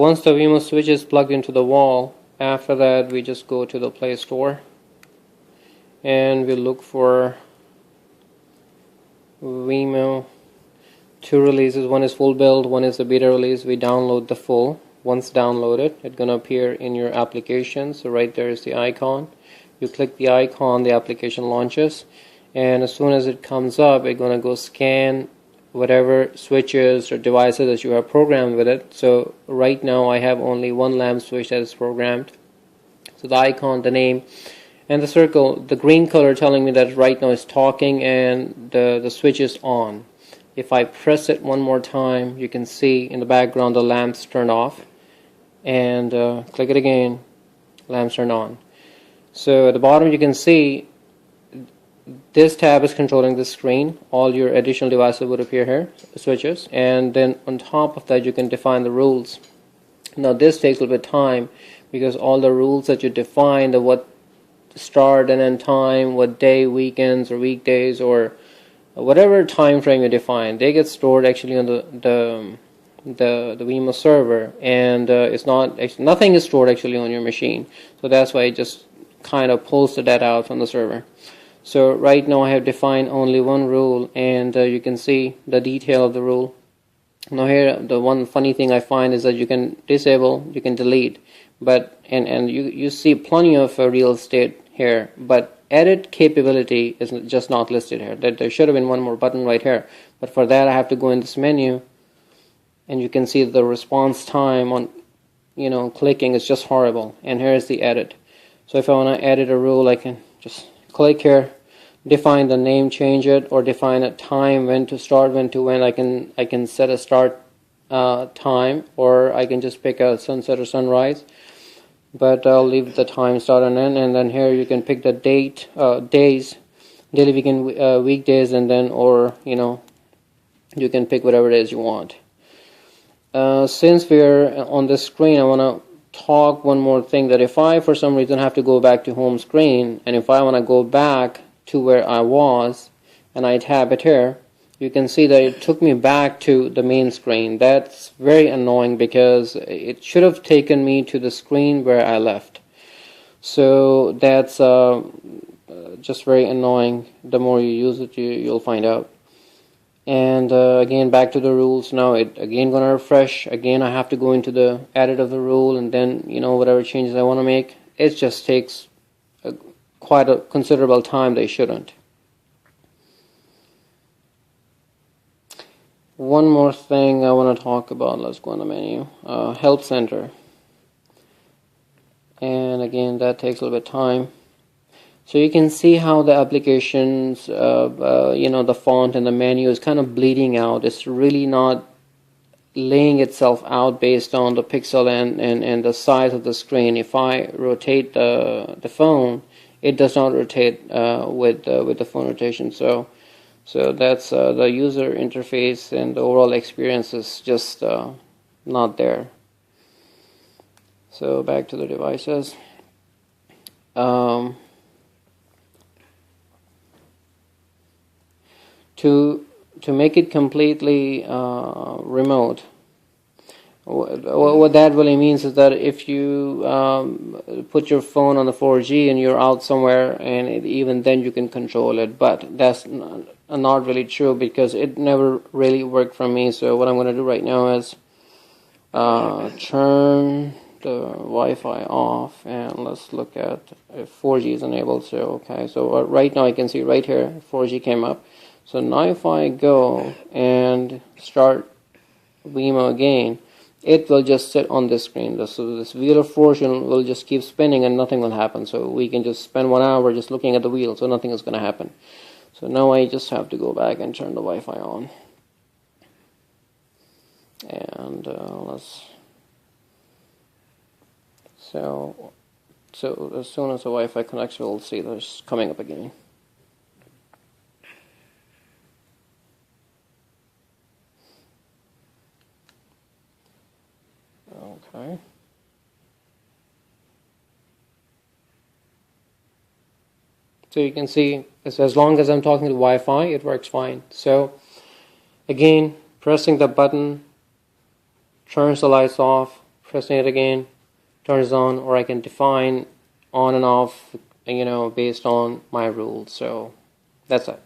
Once the WeMo switch is plugged into the wall, after that we just go to the Play Store and we look for WeMo. Two releases, one is full build, one is the beta release. We download the full. Once downloaded, it's gonna appear in your application. So right there is the icon. You click the icon, the application launches, and as soon as it comes up, it's gonna go scan whatever switches or devices that you have programmed with it. So right now I have only one lamp switch that is programmed. So the icon, the name, and the circle, the green color telling me that right now it's talking and the switch is on. If I press it one more time, you can see in the background the lamps turn off, and click it again, lamps turn on. So at the bottom you can see this tab is controlling the screen. All your additional devices would appear here, switches, and then on top of that you can define the rules. Now this takes a little bit of time because all the rules that you define, the what start and end time, what day, weekends or weekdays or whatever time frame you define, they get stored actually on the WeMo server, and nothing is stored actually on your machine. So that's why it just kind of pulls the data out from the server. So right now I have defined only one rule, and you can see the detail of the rule. Now here the one funny thing I find is that you can disable, you can delete, but and you see plenty of real estate here, but edit capability is just not listed here. There should have been one more button right here, but for that I have to go in this menu, and you can see the response time on clicking is just horrible. And here is the edit. So if I want to edit a rule, I can just click here, define the name, change it, or define a time, when to start, when to end. I can set a start time, or I can just pick a sunset or sunrise, but I'll leave the time, start and end. And then here you can pick the date, days, daily, weekend, weekdays, and then you can pick whatever it is you want. Since we're on this screen, I want to talk one more thing, that if I for some reason have to go back to home screen, and if I want to go back to where I was and I tap it here, you can see that it took me back to the main screen. That's very annoying because it should have taken me to the screen where I left. So that's just very annoying. The more you use it, you'll find out. And again, back to the rules. Now it again gonna refresh. Again I have to go into the edit of the rule, and then whatever changes I want to make. It just takes quite a considerable time. They shouldn't. One more thing I want to talk about. Let's go on the menu. Help Center. And again, that takes a little bit of time. So you can see how the applications, the font and the menu is kind of bleeding out. It's really not laying itself out based on the pixel and the size of the screen. If I rotate the phone, it does not rotate with the phone rotation. So that's the user interface, and the overall experience is just not there. So back to the devices. To make it completely remote, what that really means is that if you put your phone on the 4G and you're out somewhere, and even then you can control it, but that's not really true because it never really worked for me. So what I'm going to do right now is turn the Wi-Fi off, and let's look at if 4G is enabled. So okay, so right now I can see right here 4G came up. So now if I go and start WeMo again, it will just sit on this screen. So this wheel of fortune will just keep spinning and nothing will happen. So we can just spend 1 hour just looking at the wheel, so nothing is going to happen. So now I just have to go back and turn the Wi-Fi on. And so as soon as the Wi-Fi connects, we'll see this coming up again. Okay. So you can see, as long as I'm talking to Wi-Fi, it works fine. So again, pressing the button turns the lights off, pressing it again turns on, or I can define on and off, based on my rules. So that's it.